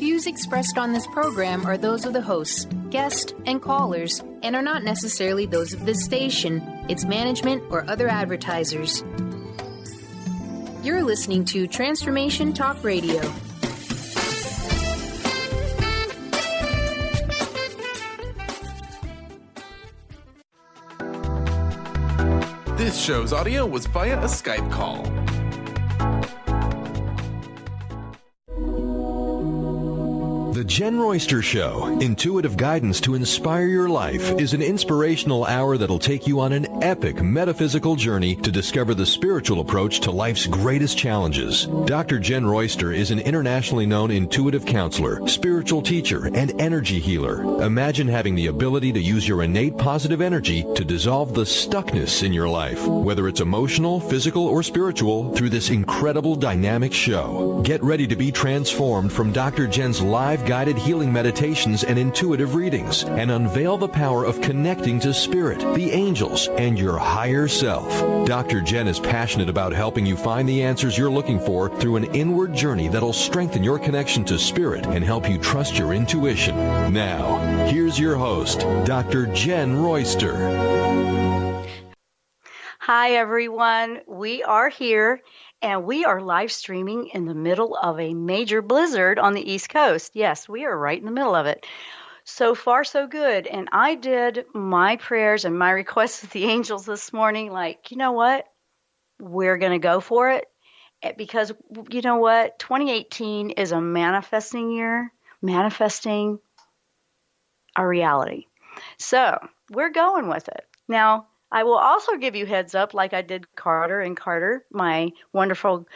views expressed on this program are those of the hosts, guests, and callers, and are not necessarily those of this station, its management, or other advertisers. You're listening to Transformation Talk Radio. This show's audio was via a Skype call. The Jenn Royster Show, intuitive guidance to inspire your life, is an inspirational hour that'll take you on an epic metaphysical journey to discover the spiritual approach to life's greatest challenges. Dr. Jenn Royster is an internationally known intuitive counselor, spiritual teacher, and energy healer. Imagine having the ability to use your innate positive energy to dissolve the stuckness in your life, whether it's emotional, physical, or spiritual, through this incredible dynamic show. Get ready to be transformed from Dr. Jenn's live guided healing meditations and intuitive readings, and unveil the power of connecting to spirit, the angels, and your higher self. Dr. Jenn is passionate about helping you find the answers you're looking for through an inward journey that'll strengthen your connection to spirit and help you trust your intuition. Now, here's your host, Dr. Jenn Royster. Hi, everyone. We are here. And we are live streaming in the middle of a major blizzard on the East Coast. Yes, we are right in the middle of it. So far, so good. And I did my prayers and my requests with the angels this morning, like, you know what? We're going to go for it. Because, you know what? 2018 is a manifesting year, manifesting a reality. So we're going with it. Now, I will also give you heads up, like I did Carter and Carter, my wonderful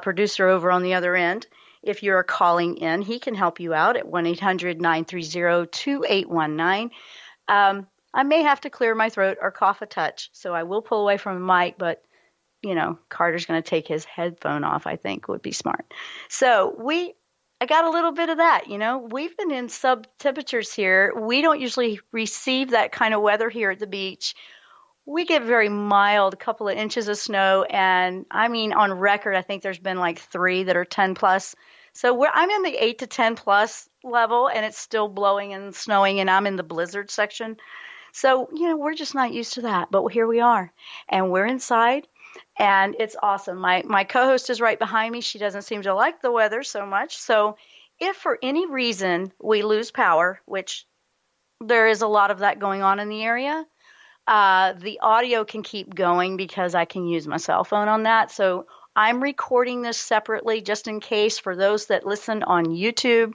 producer over on the other end. If you're calling in, he can help you out at 1-800-930-2819. I may have to clear my throat or cough a touch, so I will pull away from the mic, but, you know, Carter's going to take his headphone off, I think would be smart. So I got a little bit of that, you know. We've been in sub-temperatures here. We don't usually receive that kind of weather here at the beach. We get very mild, a couple of inches of snow, and I mean, on record, I think there's been like 3 that are 10 plus. So I'm in the 8 to 10 plus level, and it's still blowing and snowing, and I'm in the blizzard section. So, you know, we're just not used to that, but here we are, and we're inside, and it's awesome. My co-host is right behind me. She doesn't seem to like the weather so much. So if for any reason we lose power, which there is a lot of that going on in the area, the audio can keep going because I can use my cell phone on that. So I'm recording this separately just in case for those that listen on YouTube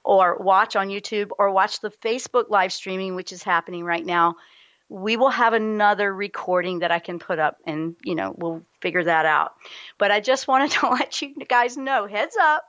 or watch on YouTube or watch the Facebook live streaming, which is happening right now. We will have another recording that I can put up and, you know, we'll figure that out. But I just wanted to let you guys know, heads up,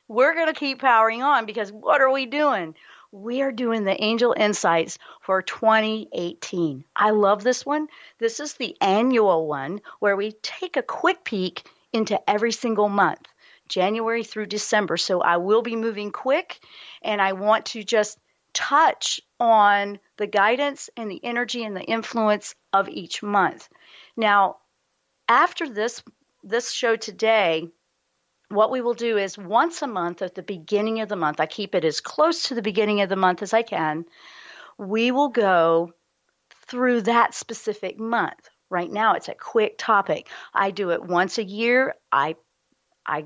we're going to keep powering on because what are we doing? We are doing the Angel Insights for 2018. I love this one. This is the annual one where we take a quick peek into every single month, January through December. So I will be moving quick, and I want to just touch on the guidance and the energy and the influence of each month. Now, after this show today, what we will do is once a month at the beginning of the month, I keep it as close to the beginning of the month as I can, we will go through that specific month. Right now, it's a quick topic. I do it once a year. I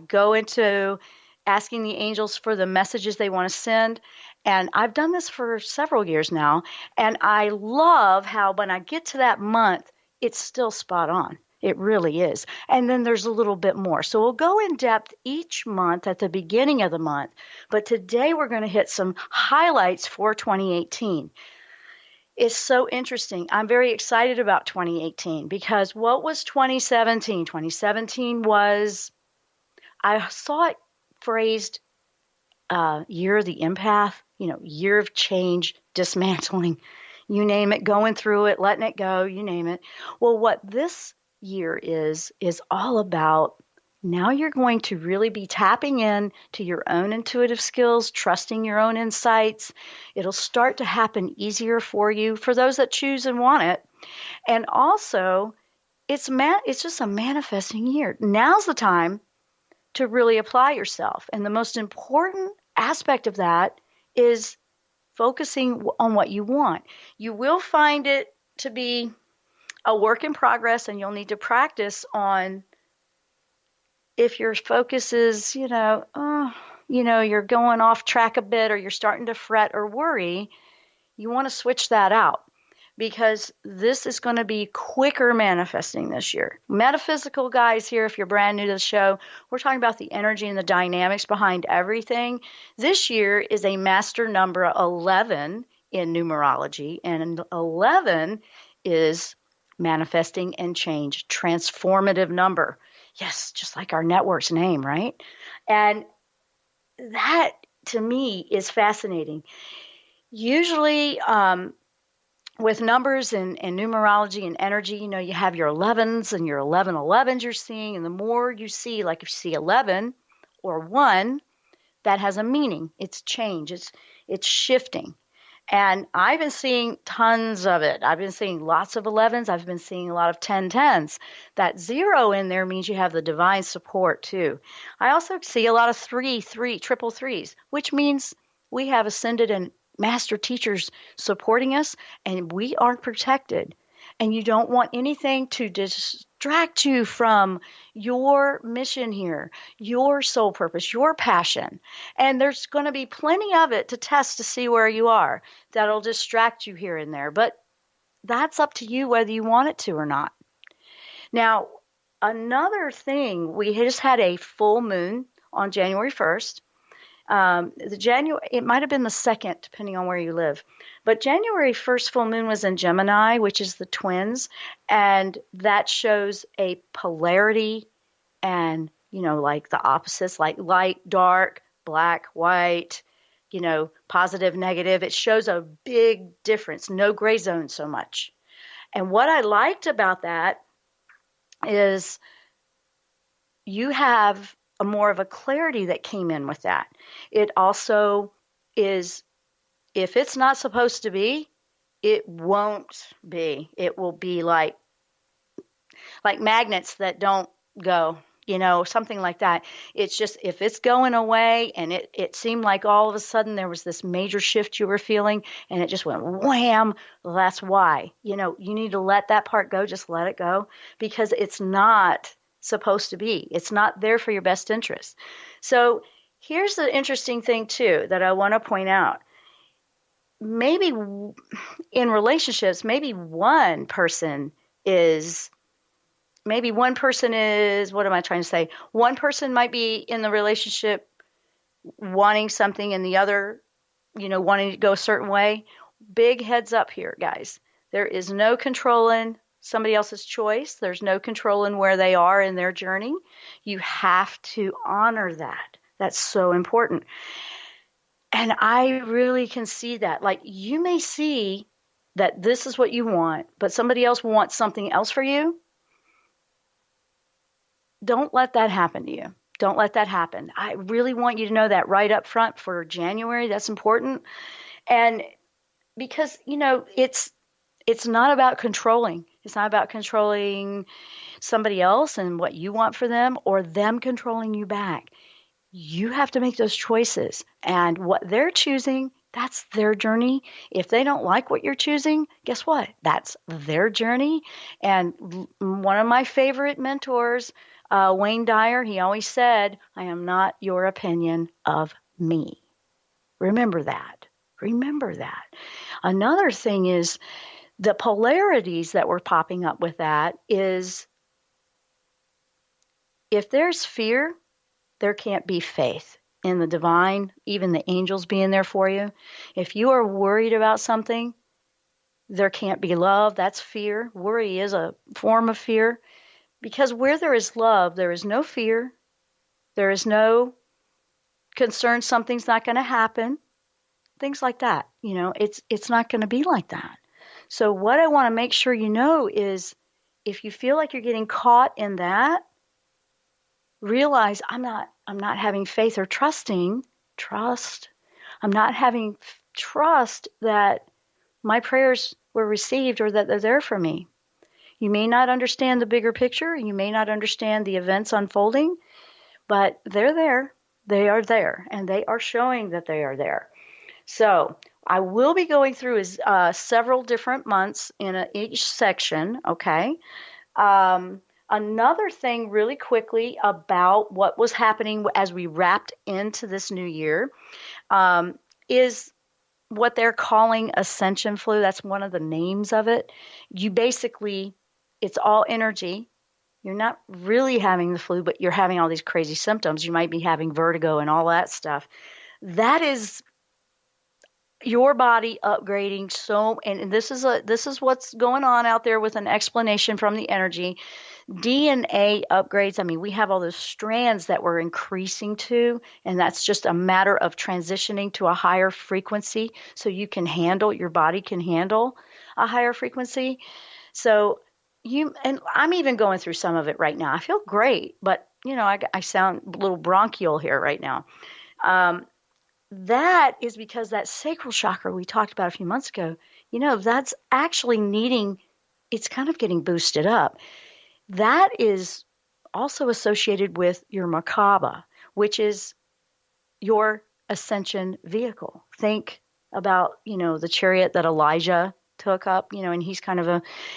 go into asking the angels for the messages they want to send, and I've done this for several years now, and I love how when I get to that month, it's still spot on. It really is. And then there's a little bit more. So we'll go in depth each month at the beginning of the month. But today we're going to hit some highlights for 2018. It's so interesting. I'm very excited about 2018 because what was 2017? 2017 was, I saw it phrased year of the empath, you know, year of change, dismantling, you name it, going through it, letting it go, you name it. Well, what this year is all about, now you're going to really be tapping in to your own intuitive skills, trusting your own insights. It'll start to happen easier for you, for those that choose and want it. And also, it's just a manifesting year. Now's the time to really apply yourself. And the most important aspect of that is focusing on what you want. You will find it to be a work in progress, and you'll need to practice on if your focus is, you're going off track a bit or you're starting to fret or worry, you want to switch that out because this is going to be quicker manifesting this year. Metaphysical guys here, if you're brand new to the show, we're talking about the energy and the dynamics behind everything. This year is a master number 11 in numerology, and 11 is manifesting and change, transformative number. Yes, just like our network's name, right? And that, to me, is fascinating. Usually, with numbers and numerology and energy, you have your 11s and your 1111s you're seeing. And the more you see, like if you see 11 or 1, that has a meaning. It's change. It's shifting. And I've been seeing tons of it. I've been seeing lots of 11s. I've been seeing a lot of 1010s. That 0 in there means you have the divine support too. I also see a lot of triple threes, which means we have ascended and master teachers supporting us, and we are protected. And you don't want anything to distract you from your mission here, your soul purpose, your passion. And there's going to be plenty of it to test to see where you are. That'll distract you here and there. But that's up to you whether you want it to or not. Now, another thing, we just had a full moon on January 1st. It might have been the 2nd, depending on where you live. But January 1st full moon was in Gemini, which is the twins. And that shows a polarity and, like the opposites, like light, dark, black, white, positive, negative. It shows a big difference, no gray zone so much. And what I liked about that is you have more of a clarity that came in with that. It also is, if it's not supposed to be, it won't be. It will be like magnets that don't go, something like that. It's just, if it's going away, and it seemed like all of a sudden there was this major shift you were feeling and it just went wham, well, that's why. You need to let that part go, just let it go, because it's not supposed to be. It's not there for your best interest. So here's the interesting thing too that I want to point out. Maybe in relationships, maybe one person is, what am I trying to say? One person might be in the relationship wanting something and the other, wanting to go a certain way. Big heads up here, guys. There is no controlling somebody else's choice. There's no controlling where they are in their journey. You have to honor that. That's so important. And I really can see that. Like, you may see that this is what you want, but somebody else wants something else for you. Don't let that happen to you. Don't let that happen. I really want you to know that right up front for January. That's important. And because, it's not about controlling. It's not about controlling somebody else and what you want for them or them controlling you back. You have to make those choices. And what they're choosing, that's their journey. If they don't like what you're choosing, guess what? That's their journey. And one of my favorite mentors, Wayne Dyer, he always said, I am not your opinion of me. Remember that. Remember that. Another thing is, the polarities that were popping up with that is, if there's fear, there can't be faith in the divine, even the angels being there for you. If you are worried about something, there can't be love. That's fear. Worry is a form of fear. Because where there is love, there is no fear. There is no concern something's not going to happen. Things like that. It's not going to be like that. So what I want to make sure you know is, if you feel like you're getting caught in that, realize I'm not having faith or trust. I'm not having trust that my prayers were received or that they're there for me. You may not understand the bigger picture. You may not understand the events unfolding, but they're there. they are there, and they are showing that they are there. So I will be going through several different months in each section, okay? Another thing really quickly about what was happening as we wrapped into this new year is what they're calling ascension flu. That's one of the names of it. You basically, it's all energy. You're not really having the flu, but you're having all these crazy symptoms. You might be having vertigo and all that stuff. That is your body upgrading. And this is what's going on out there with an explanation from the energy. DNA upgrades. I mean, we have all those strands that we're increasing to, and that's just a matter of transitioning to a higher frequency so your body can handle a higher frequency. So and I'm even going through some of it right now. I feel great, but I sound a little bronchial here right now. That is because that sacral chakra we talked about a few months ago, that's actually it's kind of getting boosted up. That is also associated with your Merkaba, which is your ascension vehicle. Think about, the chariot that Elijah took up, and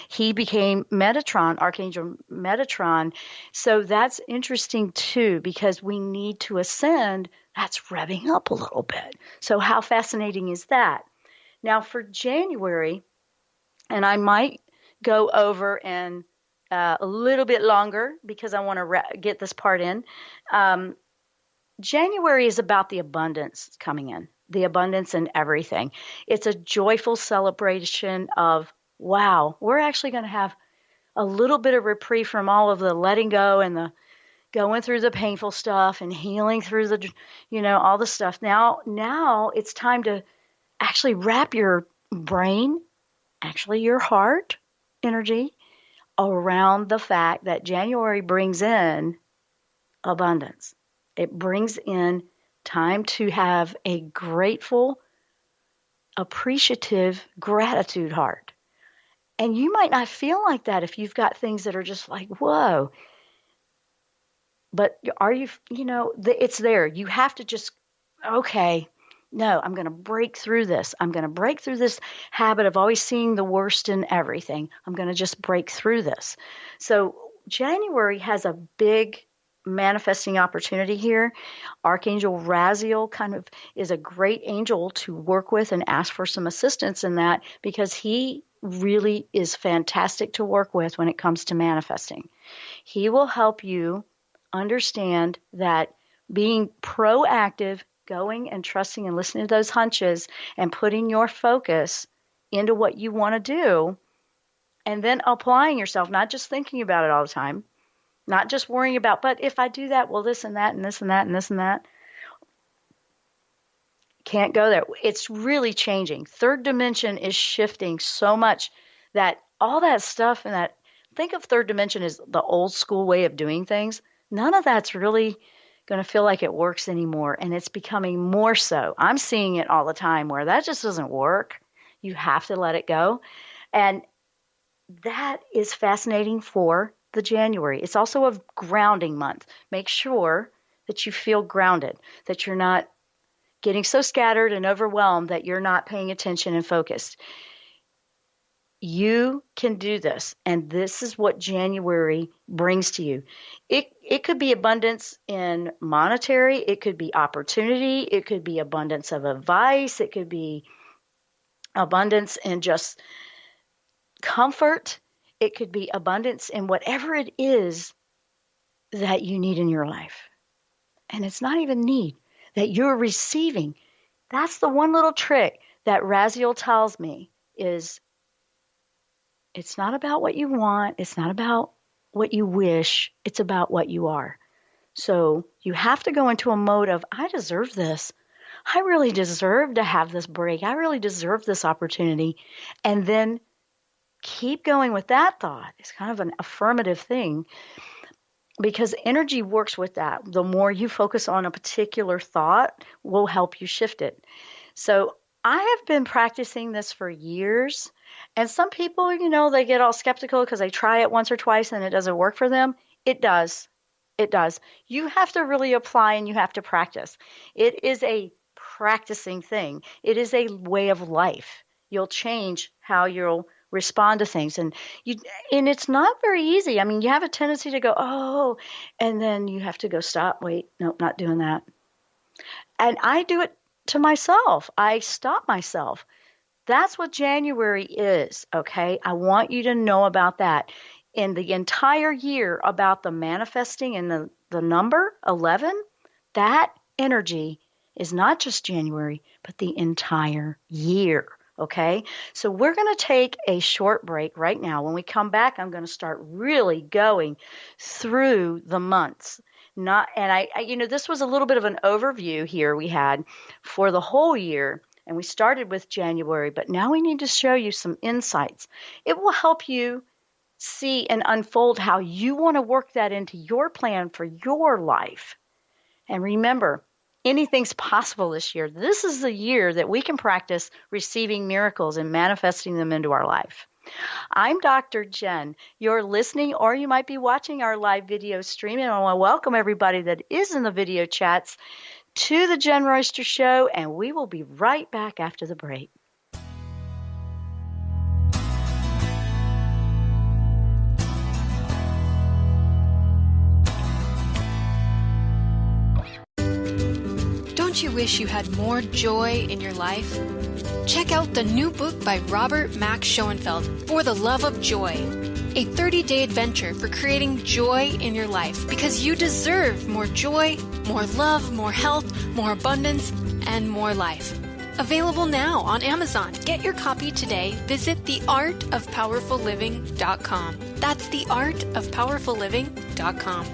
he became Metatron, Archangel Metatron. So that's interesting too, because we need to ascend. That's revving up a little bit. So how fascinating is that? Now for January, and I might go over and a little bit longer because I want to get this part in. January is about the abundance coming in, the abundance in everything. It's a joyful celebration of, wow, we're actually going to have a little bit of reprieve from all of the letting go and the going through the painful stuff and healing through the, all the stuff. Now it's time to actually wrap your brain, actually your heart energy, around the fact that January brings in abundance. It brings in time to have a grateful, appreciative, gratitude heart. And you might not feel like that if you've got things that are just like, whoa. But it's there. You have to just, okay, no, I'm going to break through this. I'm going to break through this habit of always seeing the worst in everything. I'm going to just break through this. So January has a big manifesting opportunity here. Archangel Raziel kind of is a great angel to work with and ask for some assistance in that, because he really is fantastic to work with when it comes to manifesting. He will help you understand that being proactive, going and trusting and listening to those hunches and putting your focus into what you want to do, and then applying yourself, not just thinking about it all the time, not just worrying about, but if I do that, well, this and that and this and that and this and that. Can't go there. It's really changing. Third dimension is shifting so much that all that stuff and that, think of third dimension as the old school way of doing things. None of that's really going to feel like it works anymore. And it's becoming more so. I'm seeing it all the time where that just doesn't work. You have to let it go. And that is fascinating for the January. It's also a grounding month. Make sure that you feel grounded, that you're not getting so scattered and overwhelmed that you're not paying attention and focused. You can do this, and this is what January brings to you. It could be abundance in monetary, it could be opportunity, it could be abundance of advice, it could be abundance in just comfort, it could be abundance in whatever it is that you need in your life. And it's not even need, that you're receiving. That's the one little trick that Raziel tells me is, it's not about what you want. It's not about what you wish. It's about what you are. So you have to go into a mode of, I deserve this. I really deserve to have this break. I really deserve this opportunity. And then keep going with that thought. It's kind of an affirmative thing, because energy works with that. The more you focus on a particular thought will help you shift it. So I have been practicing this for years, and some people, they get all skeptical because they try it once or twice and it doesn't work for them. It does. It does. You have to really apply and you have to practice. It is a practicing thing. It is a way of life. You'll change how you'll respond to things, you and it's not very easy. I mean, you have a tendency to go, "Oh," and then you have to go, "Stop, wait, nope, not doing that." And I do it to myself. I stop myself. That's what January is, okay? I want you to know about that. In the entire year, about the manifesting and the number 11, that energy is not just January, but the entire year, okay? So we're going to take a short break right now. When we come back, I'm going to start really going through the months. This was a little bit of an overview here we had for the whole year. And we started with January, but now we need to show you some insights. It will help you see and unfold how you want to work that into your plan for your life. And remember, anything's possible this year. This is the year that we can practice receiving miracles and manifesting them into our life. I'm Dr. Jenn. You're listening, or you might be watching our live video stream, and I want to welcome everybody that is in the video chats to the Jenn Royster Show, and we will be right back after the break. Don't you wish you had more joy in your life? Check out the new book by Robert Max Schoenfeld, For the Love of Joy, a 30-day adventure for creating joy in your life, because you deserve more joy, more love, more health, more abundance, and more life. Available now on Amazon. Get your copy today. Visit theartofpowerfulliving.com. That's theartofpowerfulliving.com.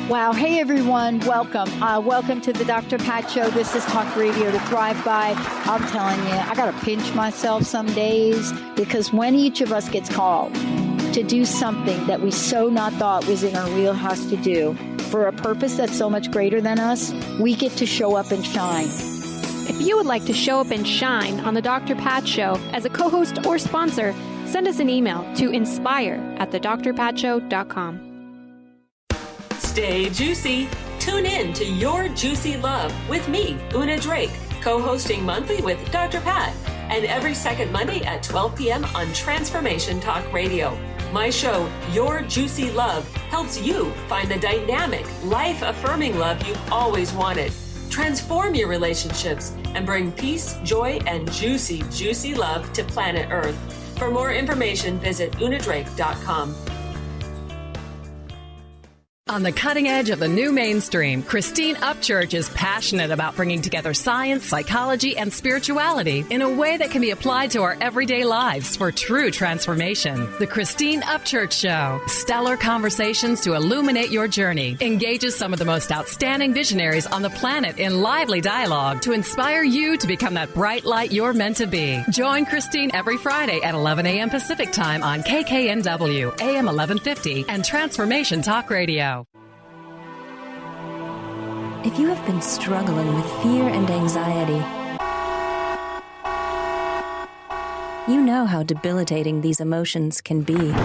Wow. Hey, everyone. Welcome. Welcome to the Dr. Pat Show. This is Talk Radio to Thrive By. I'm telling you, I got to pinch myself some days, because when each of us gets called to do something that we so not thought was in our wheelhouse to do for a purpose that's so much greater than us, we get to show up and shine. If you would like to show up and shine on the Dr. Pat Show as a co-host or sponsor, send us an email to inspire@thedrpatshow.com. Stay juicy. Tune in to Your Juicy Love with me, Una Drake, co-hosting monthly with Dr. Pat, and every second Monday at 12 p.m. on Transformation Talk Radio. My show, Your Juicy Love, helps you find the dynamic, life-affirming love you've always wanted. Transform your relationships and bring peace, joy, and juicy, juicy love to planet Earth. For more information, visit unadrake.com. On the cutting edge of the new mainstream, Christine Upchurch is passionate about bringing together science, psychology, and spirituality in a way that can be applied to our everyday lives for true transformation. The Christine Upchurch Show, stellar conversations to illuminate your journey, engages some of the most outstanding visionaries on the planet in lively dialogue to inspire you to become that bright light you're meant to be. Join Christine every Friday at 11 a.m. Pacific Time on KKNW, AM 1150, and Transformation Talk Radio. If you have been struggling with fear and anxiety, you know how debilitating these emotions can be.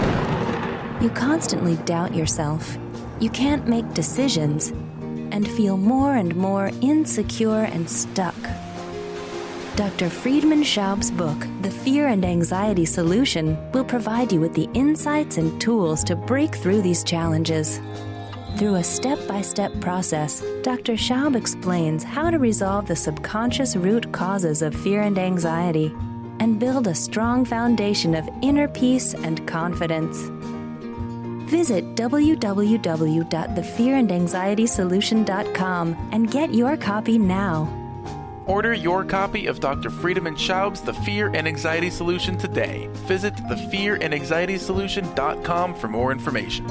You constantly doubt yourself, you can't make decisions, and feel more and more insecure and stuck. Dr. Friedman Schaub's book, The Fear and Anxiety Solution, will provide you with the insights and tools to break through these challenges. Through a step-by-step process, Dr. Schaub explains how to resolve the subconscious root causes of fear and anxiety and build a strong foundation of inner peace and confidence. Visit www.thefearandanxietysolution.com and get your copy now. Order your copy of Dr. Friedman Schaub's The Fear and Anxiety Solution today. Visit thefearandanxietysolution.com for more information.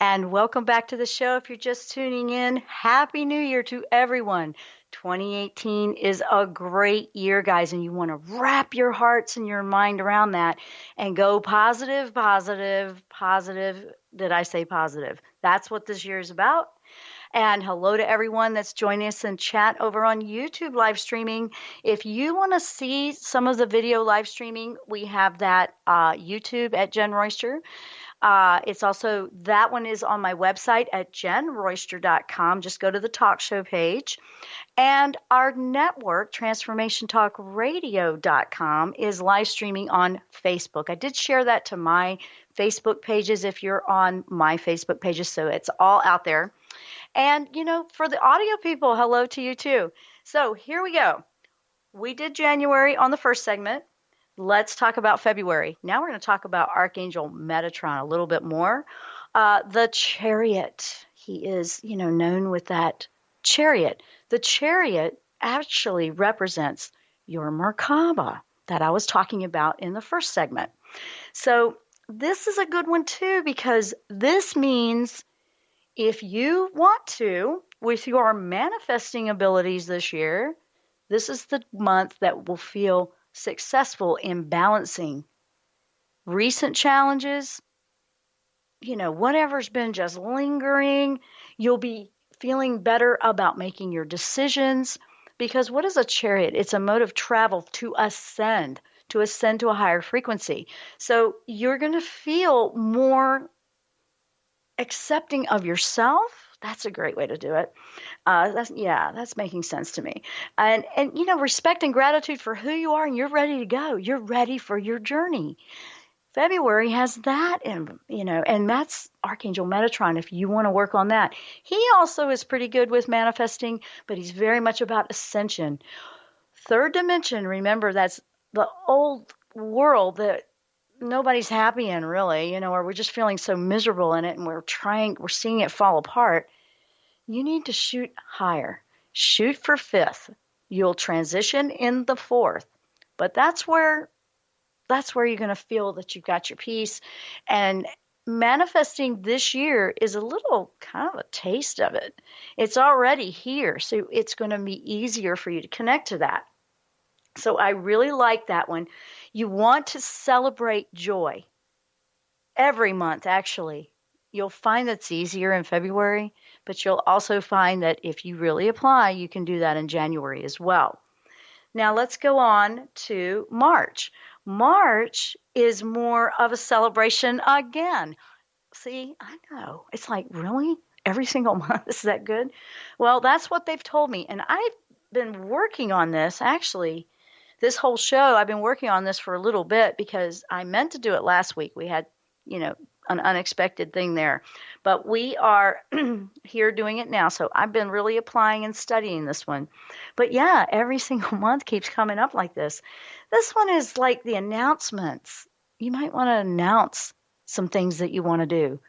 And welcome back to the show. If you're just tuning in, Happy New Year to everyone. 2018 is a great year, guys, and you want to wrap your hearts and your mind around that and go positive, positive, positive. Did I say positive? That's what this year is about. And hello to everyone that's joining us in chat over on YouTube live streaming. If you want to see some of the video live streaming, we have that YouTube at Jenn Royster. It's also, that one is on my website at jennroyster.com. Just go to the talk show page. And our network, transformationtalkradio.com, is live streaming on Facebook. I did share that to my Facebook pages if you're on my Facebook pages, so it's all out there. And, for the audio people, hello to you too. So here we go. We did January on the first segment. Let's talk about February. Now we're going to talk about Archangel Metatron a little bit more. The Chariot. He is, known with that chariot. The chariot actually represents your Merkaba that I was talking about in the first segment. So this is a good one too, because this means if you want to, with your manifesting abilities this year, this is the month that will feel successful in balancing recent challenges, whatever's been just lingering. You'll be feeling better about making your decisions, because what is a chariot? It's a mode of travel to ascend to a higher frequency. So you're going to feel more accepting of yourself. That's a great way to do it. That's making sense to me. And respect and gratitude for who you are, and you're ready to go. You're ready for your journey. February has that, and that's Archangel Metatron if you want to work on that. He also is pretty good with manifesting, but he's very much about ascension. Third dimension, remember, that's the old world that nobody's happy in, really, or we're just feeling so miserable in it, and we're seeing it fall apart. You need to shoot higher. Shoot for fifth. You'll transition in the fourth, but that's where you're going to feel that you've got your peace. And manifesting this year is a little kind of a taste of it. It's already here, so it's going to be easier for you to connect to that. So I really like that one. You want to celebrate joy every month, actually. You'll find that's easier in February, but you'll also find that if you really apply, you can do that in January as well. Now let's go on to March. March is more of a celebration again. See, I know. It's like, really? Every single month? Is that good? Well, that's what they've told me. And I've been working on this, actually. This whole show, I've been working on this for a little bit because I meant to do it last week. We had, an unexpected thing there. But we are here doing it now. So I've been really applying and studying this one. But yeah, every single month keeps coming up like this. This one is like the announcements. You might want to announce some things that you want to do.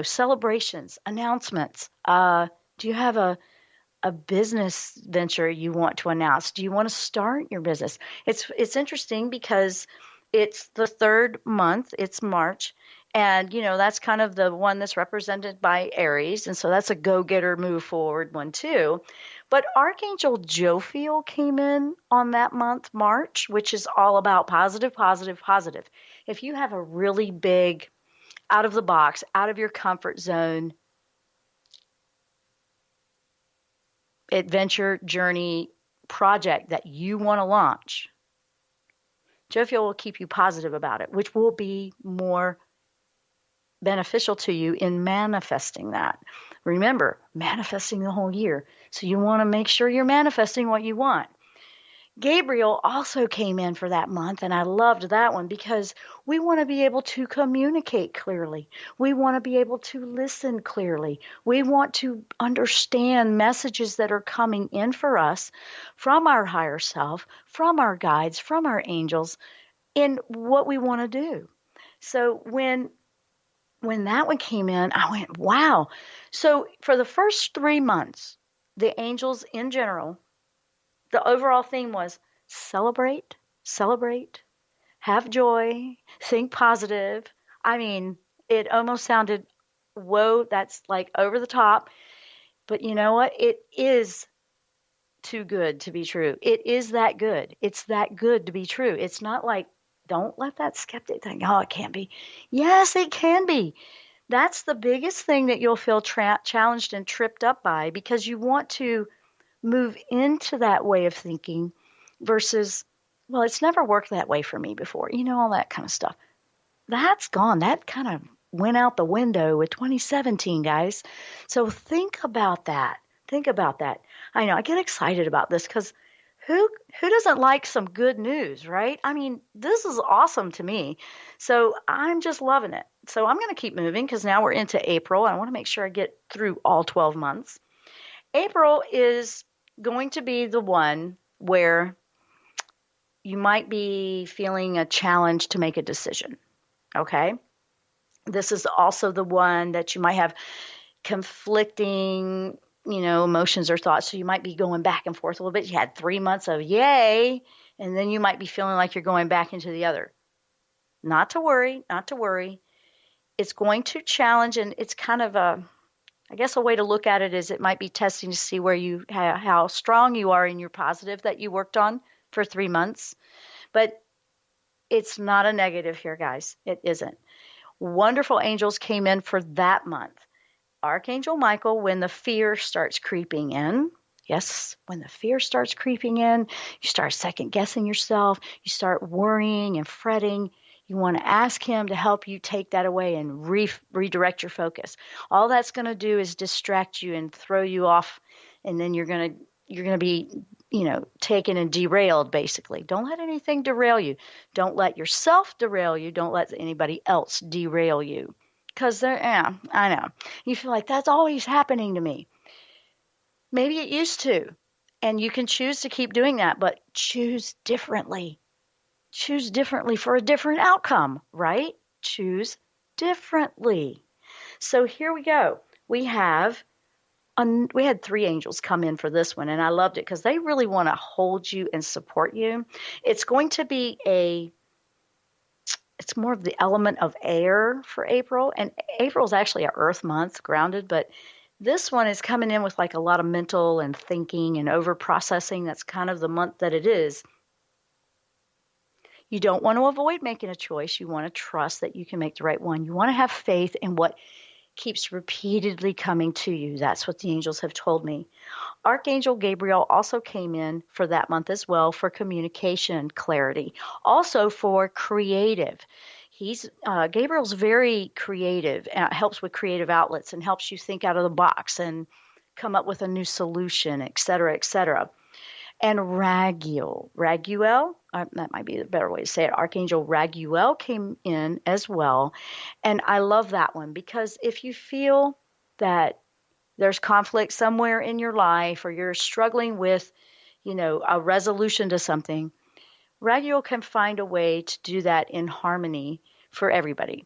Celebrations, announcements. Do you have a business venture you want to announce? Do you want to start your business? It's interesting because it's the third month, it's March, and that's kind of the one that's represented by Aries, and so that's a go-getter, move forward one too. But Archangel Jophiel came in on that month, March, which is all about positive, positive, positive. If you have a really big, out of the box, out of your comfort zone adventure, journey, project that you want to launch, Jophiel will keep you positive about it, which will be more beneficial to you in manifesting that. Remember, manifesting the whole year. So you want to make sure you're manifesting what you want. Gabriel also came in for that month, and I loved that one because we want to be able to communicate clearly. We want to be able to listen clearly. We want to understand messages that are coming in for us from our higher self, from our guides, from our angels, in what we want to do. So when that one came in, I went, wow. So for the first 3 months, the angels in general, the overall theme was celebrate, have joy, think positive. I mean, it almost sounded, whoa, that's like over the top. But you know what? It is too good to be true. It is that good. It's that good to be true. It's not like, don't let that skeptic think, oh, it can't be. Yes, it can be. That's the biggest thing that you'll feel challenged and tripped up by, because you want to move into that way of thinking versus, well, it's never worked that way for me before, all that kind of stuff. That's gone. That kind of went out the window with 2017, guys. So think about that. Think about that. I know I get excited about this because who doesn't like some good news, right? I mean, this is awesome to me. So I'm just loving it. So I'm going to keep moving because now we're into April. I want to make sure I get through all 12 months. April is going to be the one where you might be feeling a challenge to make a decision. Okay. This is also the one that you might have conflicting, emotions or thoughts. So you might be going back and forth a little bit. You had 3 months of yay, and then you might be feeling like you're going back into the other. Not to worry, not to worry. It's going to challenge, and it's kind of a way to look at it is it might be testing to see where how strong you are in your positive that you worked on for 3 months. But it's not a negative here, guys. It isn't. Wonderful angels came in for that month. Archangel Michael, when the fear starts creeping in, yes, when the fear starts creeping in, you start second guessing yourself, you start worrying and fretting. You want to ask him to help you take that away and redirect your focus. All that's going to do is distract you and throw you off, and then you're going to be, taken and derailed, basically. Don't let anything derail you. Don't let yourself derail you. Don't let anybody else derail you. Because I know. You feel like that's always happening to me. Maybe it used to. And you can choose to keep doing that, but choose differently. Choose differently for a different outcome, right? Choose differently. So here we go. We had 3 angels come in for this one, and I loved it because they really want to hold you and support you. It's going to be it's more of the element of air for April, and April is actually an earth month, grounded, but this one is coming in with like a lot of mental and thinking and over processing. That's kind of the month that it is. You don't want to avoid making a choice. You want to trust that you can make the right one. You want to have faith in what keeps repeatedly coming to you. That's what the angels have told me. Archangel Gabriel also came in for that month as well for communication clarity, also for creative. Gabriel's very creative, helps with creative outlets and helps you think out of the box and come up with a new solution, et cetera, et cetera. And Raguel, that might be the better way to say it. Archangel Raguel came in as well. And I love that one because if you feel that there's conflict somewhere in your life or you're struggling with, a resolution to something, Raguel can find a way to do that in harmony for everybody.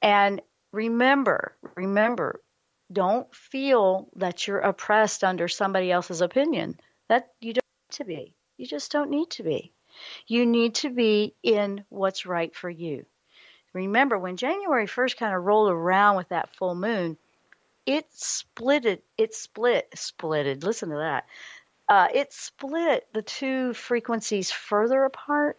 And remember, don't feel that you're oppressed under somebody else's opinion. That you don't need to be. You just don't need to be. You need to be in what's right for you. Remember, when January 1st kind of rolled around with that full moon, it split, listen to that. It split the two frequencies further apart.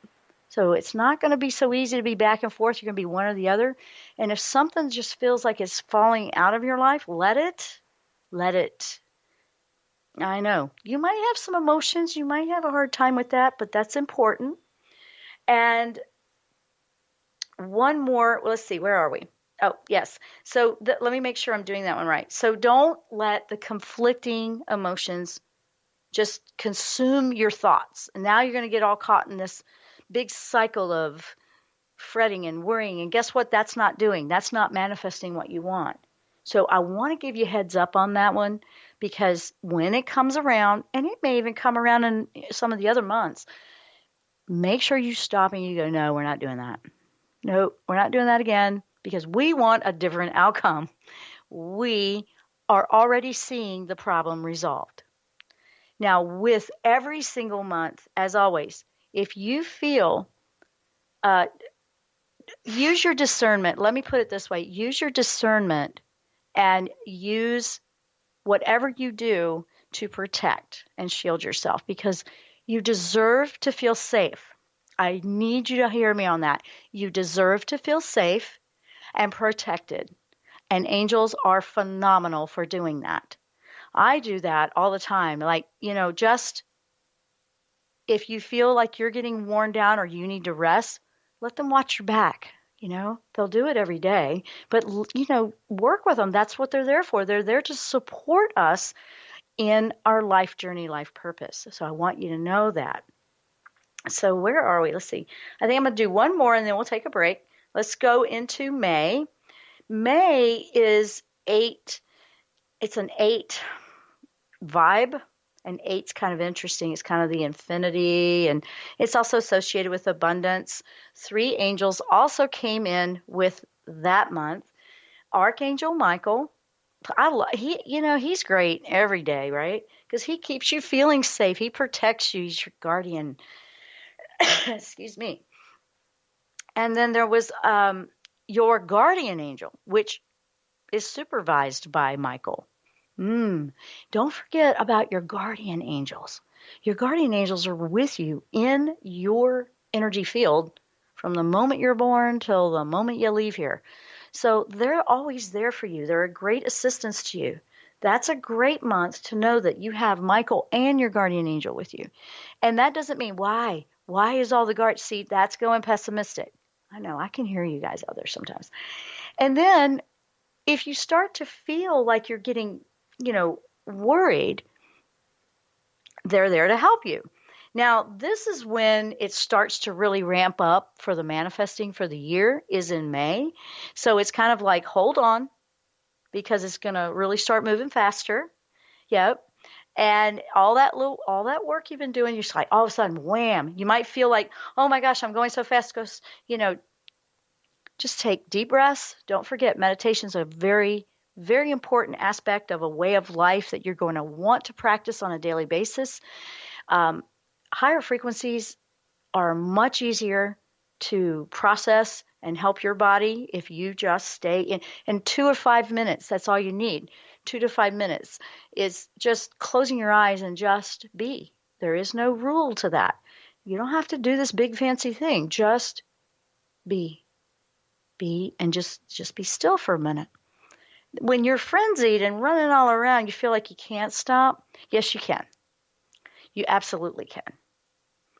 So it's not going to be so easy to be back and forth. You're going to be one or the other. And if something just feels like it's falling out of your life, let it. I know. You might have some emotions. You might have a hard time with that, but that's important. And one more, let's see, where are we? Oh, yes. So let me make sure I'm doing that one right. So don't let the conflicting emotions just consume your thoughts. And now you're going to get all caught in this big cycle of fretting and worrying. And guess what? That's not doing. That's not manifesting what you want. So I want to give you a heads up on that one because when it comes around, and it may even come around in some of the other months, make sure you stop and you go, no, we're not doing that. No, we're not doing that again because we want a different outcome. We are already seeing the problem resolved. Now, with every single month, as always, if you feel, use your discernment. Let me put it this way. Use your discernment and use whatever you do to protect and shield yourself because you deserve to feel safe. I need you to hear me on that. You deserve to feel safe and protected. And angels are phenomenal for doing that. I do that all the time. Like, just if you feel like you're getting worn down or you need to rest, let them watch your back. They'll do it every day, but, work with them. That's what they're there for. They're there to support us in our life journey, life purpose. So I want you to know that. So where are we? Let's see. I think I'm going to do one more and then we'll take a break. Let's go into May. May is 8. It's an 8 vibe. And 8's kind of interesting. It's kind of the infinity, and it's also associated with abundance. 3 angels also came in with that month. Archangel Michael, he's great every day, right? Because he keeps you feeling safe. He protects you. He's your guardian. Excuse me. And then there was your guardian angel, which is supervised by Michael. Don't forget about your guardian angels. Your guardian angels are with you in your energy field from the moment you're born till the moment you leave here. So they're always there for you. They're a great assistance to you. That's a great month to know that you have Michael and your guardian angel with you. And that doesn't mean why. Why is all the guard? See, that's going pessimistic. I know, I can hear you guys out there sometimes. And then if you start to feel like you're getting worried, they're there to help you. Now, this is when it starts to really ramp up for the manifesting for the year is in May. So it's kind of like, hold on, because it's going to really start moving faster. Yep. And all that work you've been doing, you're just like, all of a sudden, wham, you might feel like, oh my gosh, I'm going so fast. Just take deep breaths. Don't forget, meditation is a very, very important aspect of a way of life that you're going to want to practice on a daily basis. Higher frequencies are much easier to process and help your body if you just stay in 2 or 5 minutes. That's all you need. 2 to 5 minutes is just closing your eyes and just be. There is no rule to that. You don't have to do this big fancy thing. Just be. Be and just be still for a minute. When you're frenzied and running all around, you feel like you can't stop. Yes, you can. You absolutely can.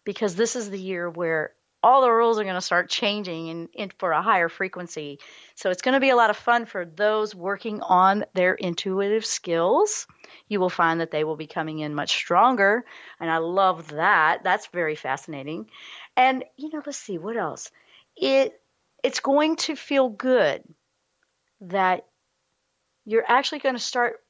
Because this is the year where all the rules are going to start changing and for a higher frequency. So it's going to be a lot of fun for those working on their intuitive skills. You will find that they will be coming in much stronger. And I love that. That's very fascinating. And, let's see, what else? It's going to feel good that you're actually going to start,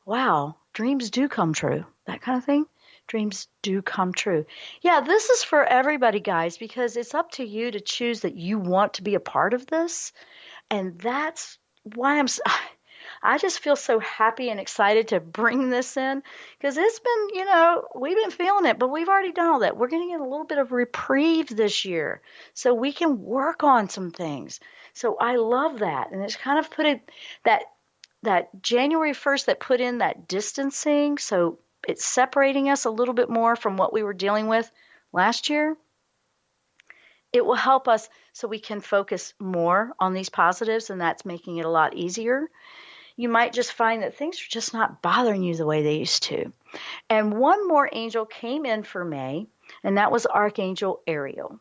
wow, dreams do come true, that kind of thing. Dreams do come true. Yeah, this is for everybody, guys, because it's up to you to choose that you want to be a part of this. And that's why I just feel so happy and excited to bring this in because it's been, we've been feeling it, but we've already done all that. We're going to get a little bit of reprieve this year so we can work on some things. So I love that. And it's kind of put it that January 1st that put in that distancing. So it's separating us a little bit more from what we were dealing with last year. It will help us so we can focus more on these positives, and that's making it a lot easier. You might just find that things are just not bothering you the way they used to. And one more angel came in for May, and that was Archangel Ariel.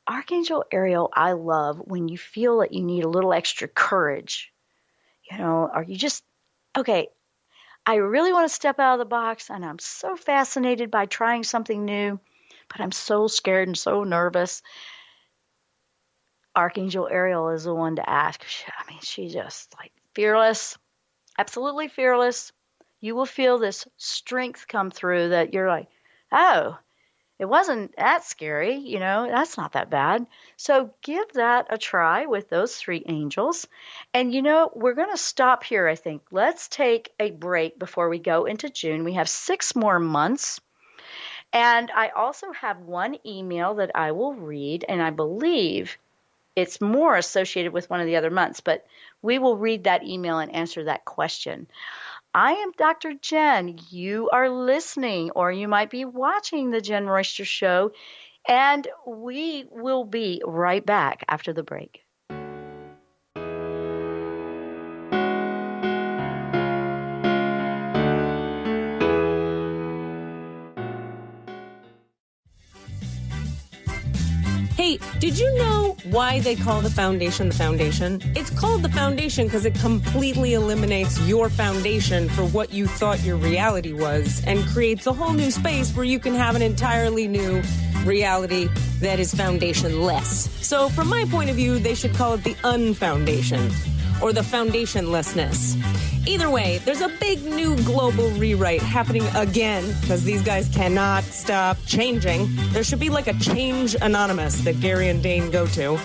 Archangel Ariel, I love when you feel that you need a little extra courage, or you just, okay, I really want to step out of the box, and I'm so fascinated by trying something new, but I'm so scared and so nervous. Archangel Ariel is the one to ask. She's just like fearless, absolutely fearless. You will feel this strength come through that you're like, oh, it wasn't that scary, that's not that bad. So give that a try with those 3 angels. And, we're going to stop here, I think. Let's take a break before we go into June. We have 6 more months. And I also have one email that I will read, and I believe it's more associated with one of the other months, but we will read that email and answer that question. I am Dr. Jenn. You are listening, or you might be watching the Jenn Royster Show, and we will be right back after the break. Hey, did you know why they call the foundation? It's called the foundation because it completely eliminates your foundation for what you thought your reality was and creates a whole new space where you can have an entirely new reality that is foundationless. So from my point of view, they should call it the unfoundation or the foundationlessness. Either way, there's a big new global rewrite happening again because these guys cannot stop changing. There should be like a Change Anonymous that Gary and Dane go to.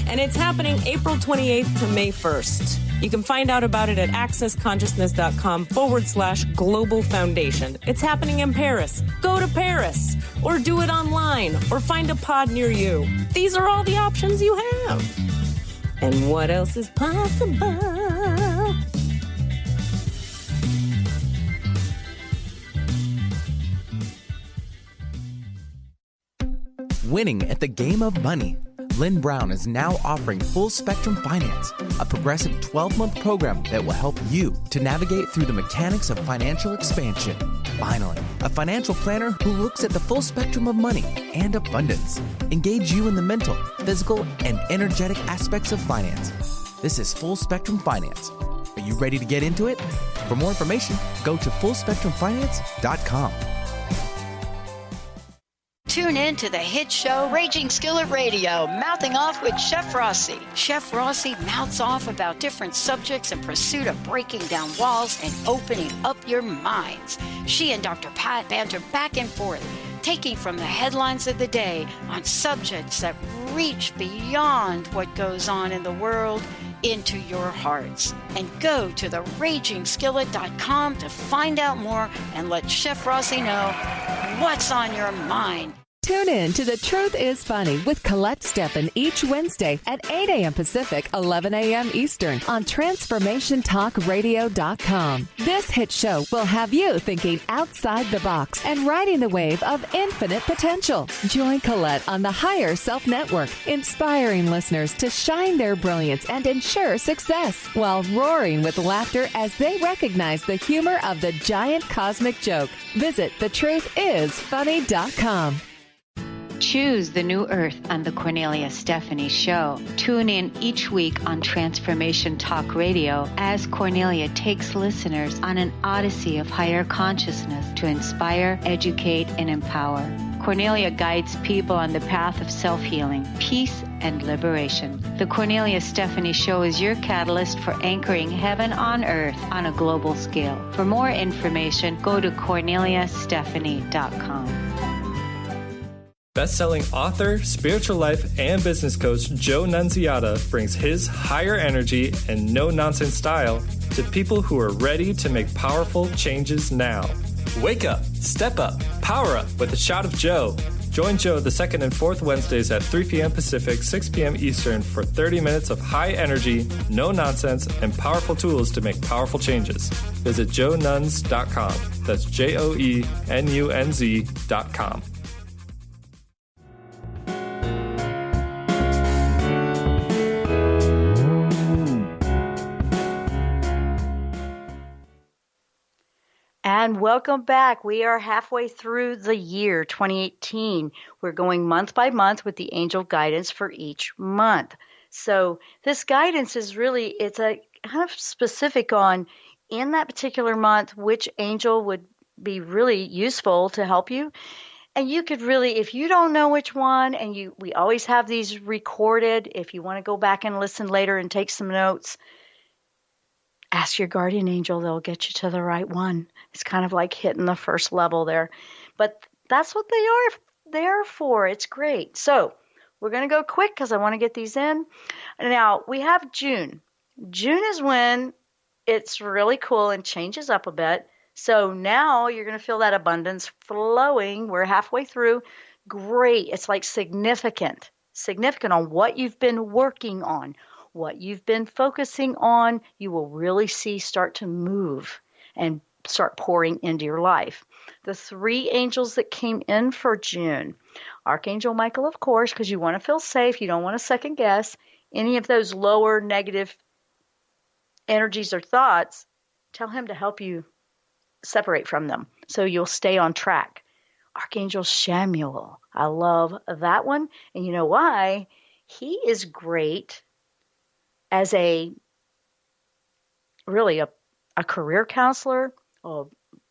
And it's happening April 28th to May 1st. You can find out about it at accessconsciousness.com/global foundation. It's happening in Paris. Go to Paris or do it online or find a pod near you. These are all the options you have. And what else is possible? Winning at the game of money. Lynn Brown is now offering Full Spectrum Finance, a progressive 12-month program that will help you to navigate through the mechanics of financial expansion. Finally, a financial planner who looks at the full spectrum of money and abundance. Engage you in the mental, physical, and energetic aspects of finance. This is Full Spectrum Finance. Are you ready to get into it? For more information, go to fullspectrumfinance.com. Tune in to the hit show Raging Skillet Radio, Mouthing Off with Chef Rossi. Chef Rossi mouths off about different subjects in pursuit of breaking down walls and opening up your minds. She and Dr. Pat banter back and forth, taking from the headlines of the day on subjects that reach beyond what goes on in the world into your hearts. And go to theragingskillet.com to find out more and let Chef Rossi know what's on your mind. Tune in to The Truth is Funny with Colette Steffen each Wednesday at 8 a.m. Pacific, 11 a.m. Eastern on TransformationTalkRadio.com. This hit show will have you thinking outside the box and riding the wave of infinite potential. Join Colette on the Higher Self Network, inspiring listeners to shine their brilliance and ensure success while roaring with laughter as they recognize the humor of the giant cosmic joke. Visit TheTruthIsFunny.com. Choose the new earth on the Cornelia Stephanie Show. Tune in each week on Transformation Talk Radio as Cornelia takes listeners on an odyssey of higher consciousness to inspire, educate, and empower. Cornelia guides people on the path of self-healing, peace, and liberation. The Cornelia Stephanie Show is your catalyst for anchoring heaven on earth on a global scale. For more information, go to corneliastephanie.com. Best-selling author, spiritual life, and business coach Joe Nunziata brings his higher energy and no-nonsense style to people who are ready to make powerful changes now. Wake up, step up, power up with a shot of Joe. Join Joe the second and fourth Wednesdays at 3 p.m. Pacific, 6 p.m. Eastern for 30 minutes of high energy, no nonsense, and powerful tools to make powerful changes. Visit joenuns.com. That's JOENUNZ.com. And welcome back. We are halfway through the year 2018. We're going month by month with the angel guidance for each month. So this guidance is really, it's a kind of specific on in that particular month, which angel would be really useful to help you. And you could really, if you don't know which one, and we always have these recorded, if you want to go back and listen later and take some notes, ask your guardian angel. They'll get you to the right one. It's kind of like hitting the first level there. But that's what they are there for. It's great. So we're going to go quick because I want to get these in. Now, we have June. June is when it's really cool and changes up a bit. So now you're going to feel that abundance flowing. We're halfway through. Great. It's like significant on what you've been working on. What you've been focusing on, you will really see start to move and start pouring into your life. The three angels that came in for June, Archangel Michael, of course, because you want to feel safe. You don't want to second guess any of those lower negative energies or thoughts. Tell him to help you separate from them so you'll stay on track. Archangel Samuel, I love that one. And you know why? He is great as really a career counselor, a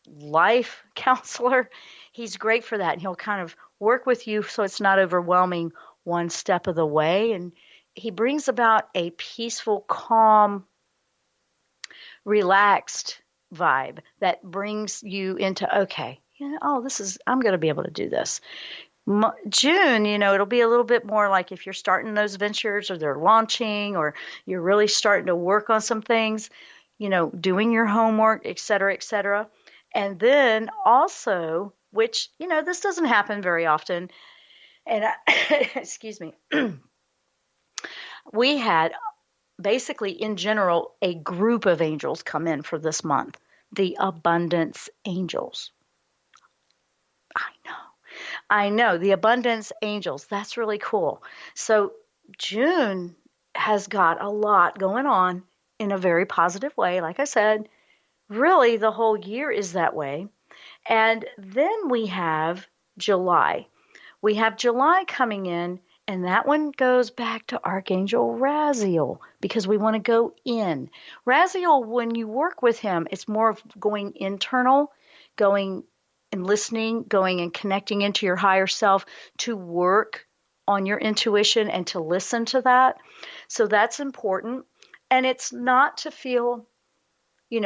life counselor. He's great for that. And he'll kind of work with you so it's not overwhelming one step of the way. And he brings about a peaceful, calm, relaxed vibe that brings you into, okay, I'm going to be able to do this. June, it'll be a little bit more like if you're starting those ventures or they're launching or you're really starting to work on some things, doing your homework, et cetera, et cetera. And then also, which, this doesn't happen very often. And excuse me, we had basically in general a group of angels come in for this month, the abundance angels. I know, the abundance angels. That's really cool. So June has got a lot going on in a very positive way. Like I said, really the whole year is that way. And then we have July. We have July coming in, and that one goes back to Archangel Raziel because we want to go in. Raziel, when you work with him, it's more of going internal, going and listening, going and connecting into your higher self to work on your intuition and to listen to that. So that's important. And it's not to feel,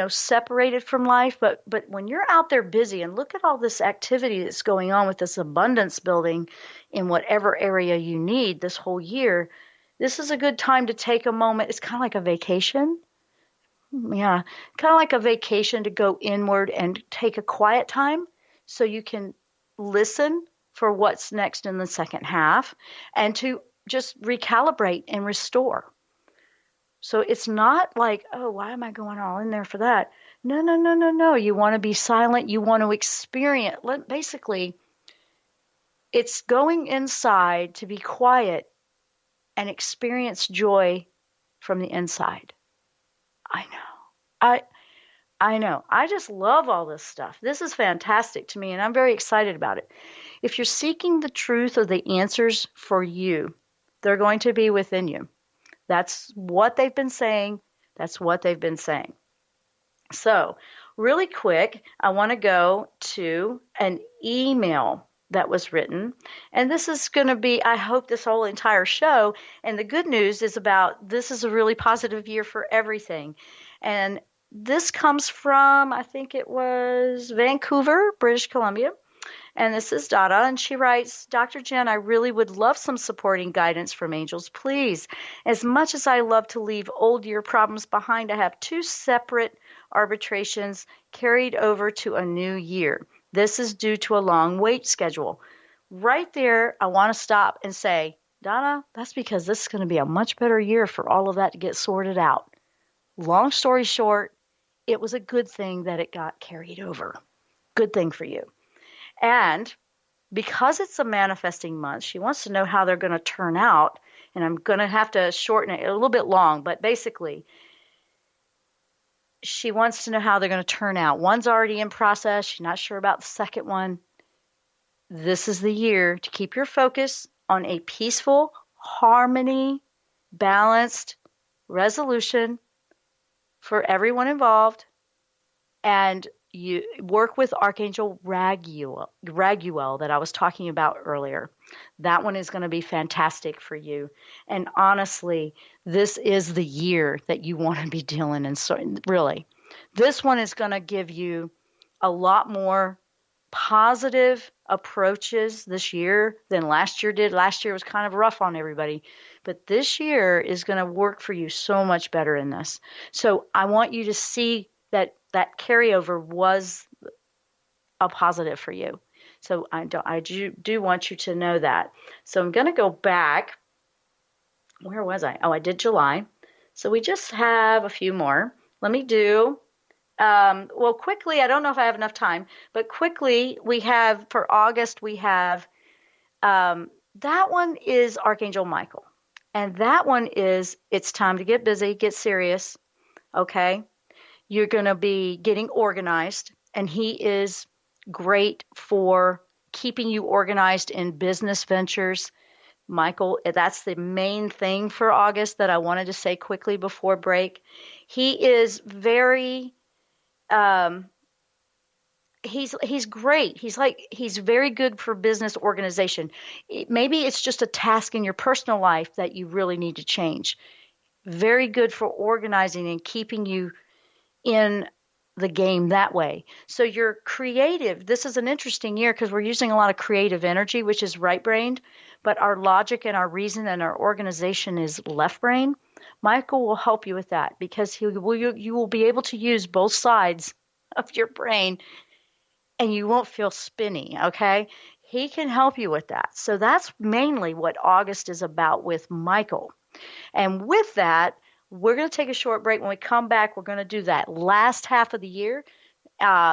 separated from life, but when you're out there busy and look at all this activity that's going on with this abundance building in whatever area you need this whole year, this is a good time to take a moment. It's kind of like a vacation. Yeah, kind of like a vacation to go inward and take a quiet time so you can listen for what's next in the second half and to just recalibrate and restore. So it's not like, oh, why am I going all in there for that? No. You want to be silent. You want to experience. Basically, it's going inside to be quiet and experience joy from the inside. I know. I just love all this stuff. This is fantastic to me, and I'm very excited about it. If you're seeking the truth or the answers for you, they're going to be within you. That's what they've been saying. That's what they've been saying. So really quick, I want to go to an email that was written. And this is going to be, I hope, this whole entire show. And the good news is about this is a really positive year for everything. And this comes from, I think it was Vancouver, British Columbia. And this is Dada, and she writes, Dr. Jenn, I really would love some supporting guidance from angels, please. As much as I love to leave old year problems behind, I have 2 separate arbitrations carried over to a new year. This is due to a long wait schedule. Right there, I want to stop and say, Donna, that's because this is going to be a much better year for all of that to get sorted out. Long story short, it was a good thing that it got carried over. Good thing for you. And because it's a manifesting month, she wants to know how they're going to turn out. And I'm going to have to shorten it a little bit long, but basically, she wants to know how they're going to turn out. One's already in process. She's not sure about the second one. This is the year to keep your focus on a peaceful, harmony, balanced resolution for everyone involved. And you work with Archangel Raguel that I was talking about earlier. That one is going to be fantastic for you. And honestly, this is the year that you want to be dealing in. So really, this one is going to give you a lot more positive approaches this year than last year did. Last year was kind of rough on everybody, but this year is going to work for you so much better in this. So I want you to see that carryover was a positive for you. So I do want you to know that. So I'm going to go back. Where was I? Oh, I did July. So we just have a few more. Let me do, quickly, I don't know if I have enough time, but quickly we have, for August, we have, that one is Archangel Michael. And that one is, it's time to get busy, get serious, okay? You're going to be getting organized, and he is great for keeping you organized in business ventures. Michael, that's the main thing for August that I wanted to say quickly before break. He is very, he's great. He's very good for business organization. Maybe it's just a task in your personal life that you really need to change. Very good for organizing and keeping you in the game that way. So you're creative. This is an interesting year because we're using a lot of creative energy, which is right-brained, but our logic and our reason and our organization is left-brain. Michael will help you with that because you will be able to use both sides of your brain and you won't feel spinny, okay? He can help you with that. So that's mainly what August is about with Michael. And with that, we're going to take a short break. When we come back, we're going to do that last half of the year,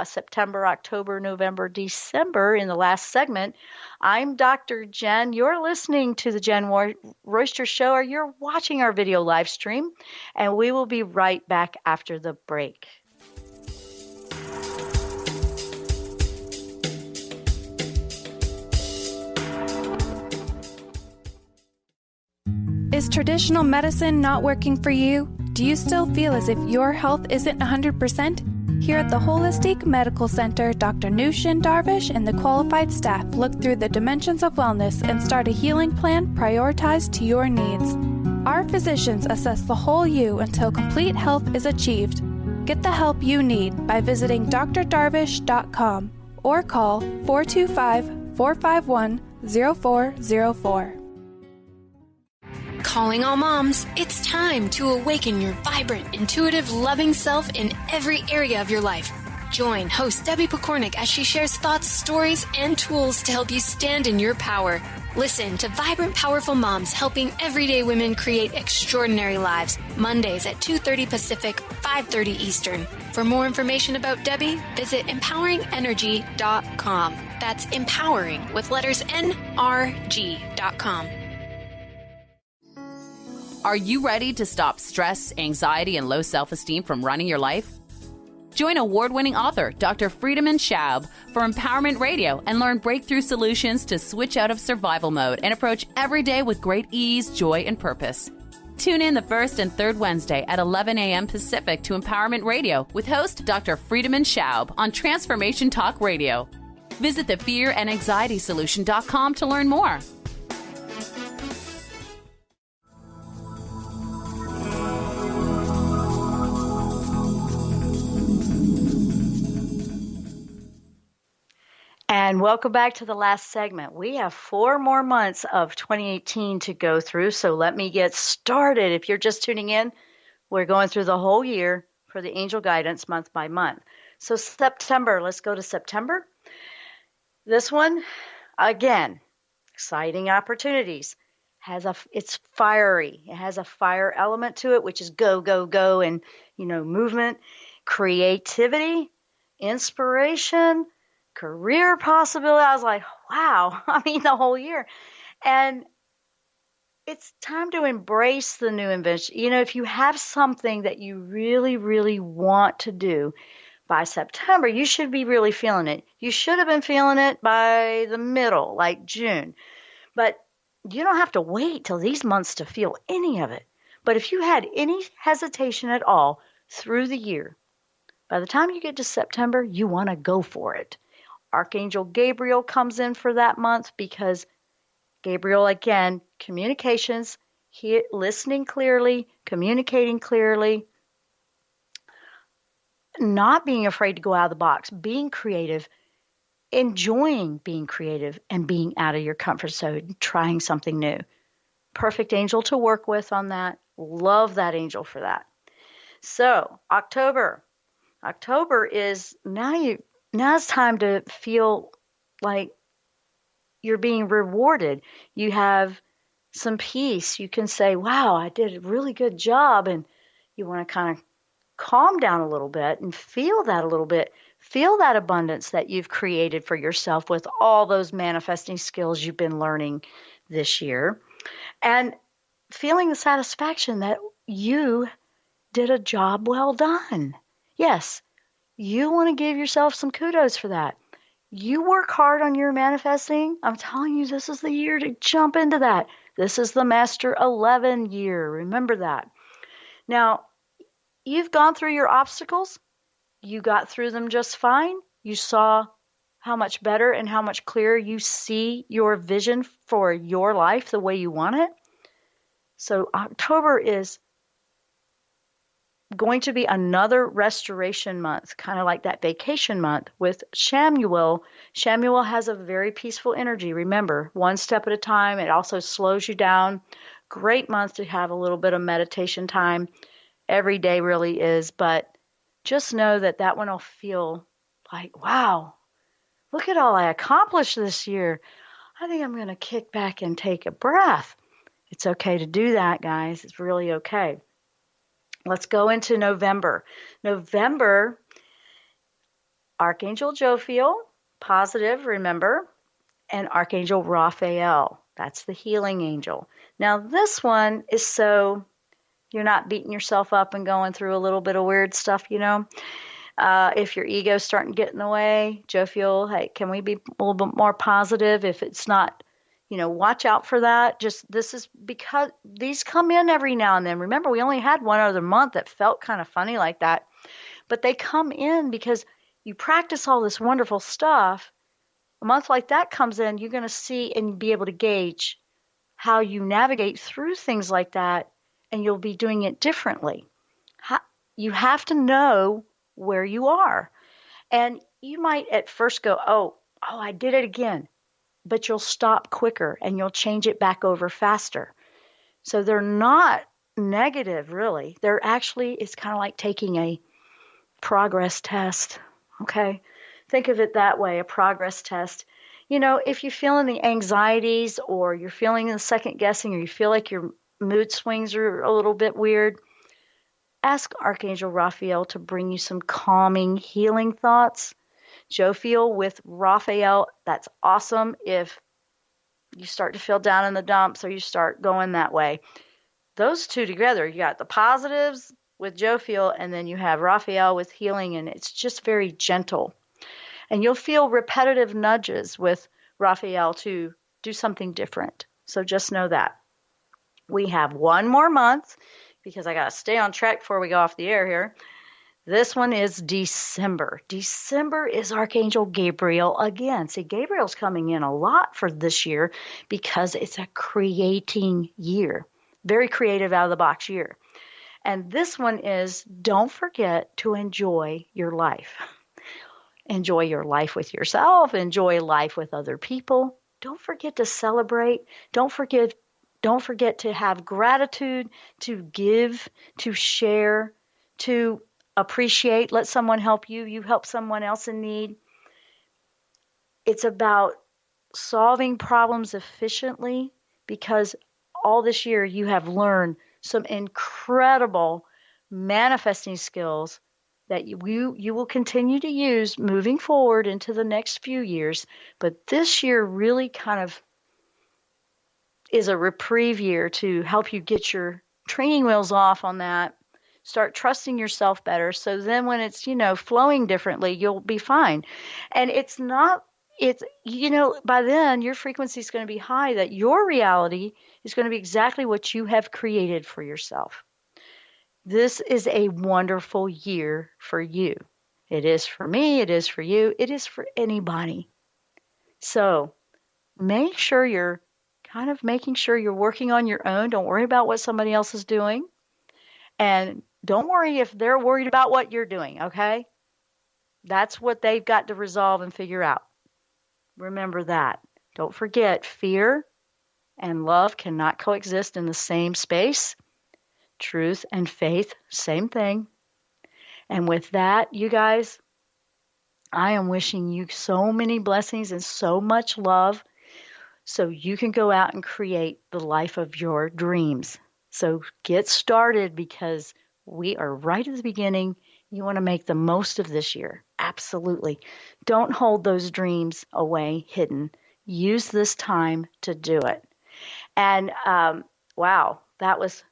September, October, November, December in the last segment. I'm Dr. Jenn. You're listening to the Jenn Royster Show, or you're watching our video live stream, and we will be right back after the break. Is traditional medicine not working for you? Do you still feel as if your health isn't 100%? Here at the Holistic Medical Center, Dr. Nushin Darvish and the qualified staff look through the dimensions of wellness and start a healing plan prioritized to your needs. Our physicians assess the whole you until complete health is achieved. Get the help you need by visiting drdarvish.com or call 425-451-0404. Calling all moms, it's time to awaken your vibrant, intuitive, loving self in every area of your life. Join host Debbie Pokornik as she shares thoughts, stories, and tools to help you stand in your power. Listen to Vibrant, Powerful Moms helping everyday women create extraordinary lives. Mondays at 2:30 Pacific, 5:30 Eastern. For more information about Debbie, visit empoweringenergy.com. That's empowering with letters NRG.com. Are you ready to stop stress, anxiety, and low self-esteem from running your life? Join award-winning author Dr. Friedemann Schaub for Empowerment Radio and learn breakthrough solutions to switch out of survival mode and approach every day with great ease, joy, and purpose. Tune in the first and third Wednesday at 11 a.m. Pacific to Empowerment Radio with host Dr. Friedemann Schaub on Transformation Talk Radio. Visit thefearandanxietysolution.com to learn more. And welcome back to the last segment. We have 4 more months of 2018 to go through, so let me get started. If you're just tuning in, we're going through the whole year for the angel guidance month by month. So September, let's go to September. This one, again, exciting opportunities. It's fiery. It has a fire element to it, which is go, go, go, and movement, creativity, inspiration, career possibility. I was like, wow, the whole year. And it's time to embrace the new invention. If you have something that you really, really want to do by September, you should be really feeling it. You should have been feeling it by the middle, like June. But you don't have to wait till these months to feel any of it. But if you had any hesitation at all through the year, by the time you get to September, you want to go for it. Archangel Gabriel comes in for that month because Gabriel, again, communications, listening clearly, communicating clearly, not being afraid to go out of the box, being creative, enjoying being creative and being out of your comfort zone, trying something new. Perfect angel to work with on that. Love that angel for that. So October is now it's time to feel like you're being rewarded. You have some peace. You can say, wow, I did a really good job. And you want to kind of calm down a little bit and feel that a little bit. Feel that abundance that you've created for yourself with all those manifesting skills you've been learning this year. And feeling the satisfaction that you did a job well done. Yes, you want to give yourself some kudos for that. You work hard on your manifesting. I'm telling you, this is the year to jump into that. This is the Master 11 year. Remember that. Now, you've gone through your obstacles. You got through them just fine. You saw how much better and how much clearer you see your vision for your life the way you want it. So October is going to be another restoration month, kind of like that vacation month with Shamuel. Shamuel has a very peaceful energy. Remember, one step at a time. It also slows you down. Great month to have a little bit of meditation time. Every day really is, but just know that that one will feel like, wow, look at all I accomplished this year. I think I'm going to kick back and take a breath. It's okay to do that, guys. It's really okay. Let's go into November. November, Archangel Jophiel, positive, remember, and Archangel Raphael. That's the healing angel. Now, this one is so you're not beating yourself up and going through a little bit of weird stuff, if your ego's starting to get in the way, Jophiel, hey, can we be a little bit more positive? If it's not, watch out for that. This is because these come in every now and then. Remember, we only had one other month that felt kind of funny like that, but they come in because you practice all this wonderful stuff. A month like that comes in, you're going to see and be able to gauge how you navigate through things like that, and you'll be doing it differently. You have to know where you are. And you might at first go, oh, I did it again. But you'll stop quicker and you'll change it back over faster. So they're not negative, really. They're actually, it's kind of like taking a progress test. Okay? Think of it that way, a progress test. If you're feeling the anxieties or you're feeling the second guessing or you feel like your mood swings are a little bit weird, ask Archangel Raphael to bring you some calming, healing thoughts. Jophiel with Raphael, that's awesome if you start to feel down in the dumps or you start going that way. Those two together, you got the positives with Jophiel, and then you have Raphael with healing, and it's just very gentle. And you'll feel repetitive nudges with Raphael to do something different. So just know that. We have one more month, because I got to stay on track before we go off the air here. This one is December. December is Archangel Gabriel again. See, Gabriel's coming in a lot for this year because it's a creating year. Very creative, out-of-the-box year. And this one is, don't forget to enjoy your life. Enjoy your life with yourself. Enjoy life with other people. Don't forget to celebrate. Don't forget to have gratitude, to give, to share, to appreciate. Let someone help you. You help someone else in need. It's about solving problems efficiently, because all this year you have learned some incredible manifesting skills that you will continue to use moving forward into the next few years. But this year really kind of is a reprieve year to help you get your training wheels off on that. Start trusting yourself better. So then when it's, flowing differently, you'll be fine. And by then your frequency is going to be high, that your reality is going to be exactly what you have created for yourself. This is a wonderful year for you. It is for me. It is for you. It is for anybody. So make sure you're making sure you're working on your own. Don't worry about what somebody else is doing. And don't worry if they're worried about what you're doing, okay? That's what they've got to resolve and figure out. Remember that. Don't forget, fear and love cannot coexist in the same space. Truth and faith, same thing. And with that, you guys, I am wishing you so many blessings and so much love, so you can go out and create the life of your dreams. So get started, because we are right at the beginning. You want to make the most of this year. Absolutely. Don't hold those dreams away, hidden. Use this time to do it. And wow, that was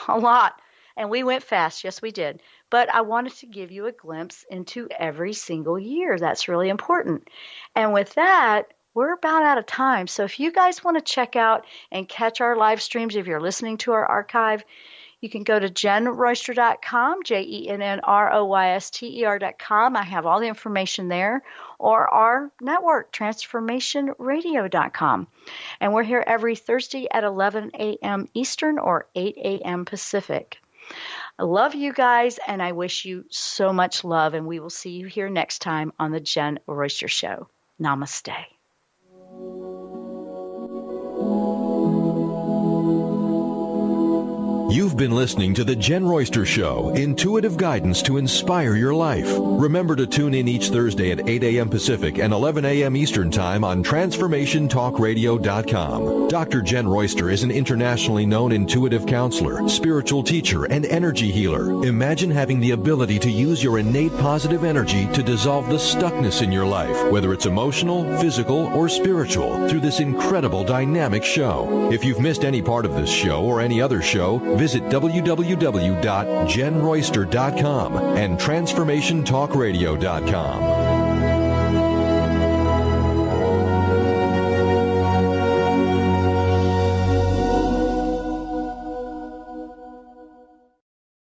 a lot. And we went fast. Yes, we did. but I wanted to give you a glimpse into every single year. That's really important. And with that, we're about out of time. So if you guys want to check out and catch our live streams, if you're listening to our archive, you can go to JennRoyster.com, JennRoyster.com. I have all the information there, or our network, TransformationRadio.com. And we're here every Thursday at 11 a.m. Eastern or 8 a.m. Pacific. I love you guys, and I wish you so much love, and we will see you here next time on the Jenn Royster Show. Namaste. You've been listening to The Jenn Royster Show, intuitive guidance to inspire your life. Remember to tune in each Thursday at 8 a.m. Pacific and 11 a.m. Eastern Time on TransformationTalkRadio.com. Dr. Jenn Royster is an internationally known intuitive counselor, spiritual teacher, and energy healer. Imagine having the ability to use your innate positive energy to dissolve the stuckness in your life, whether it's emotional, physical, or spiritual, through this incredible dynamic show. If you've missed any part of this show or any other show, visit www.JennRoyster.com and TransformationTalkRadio.com.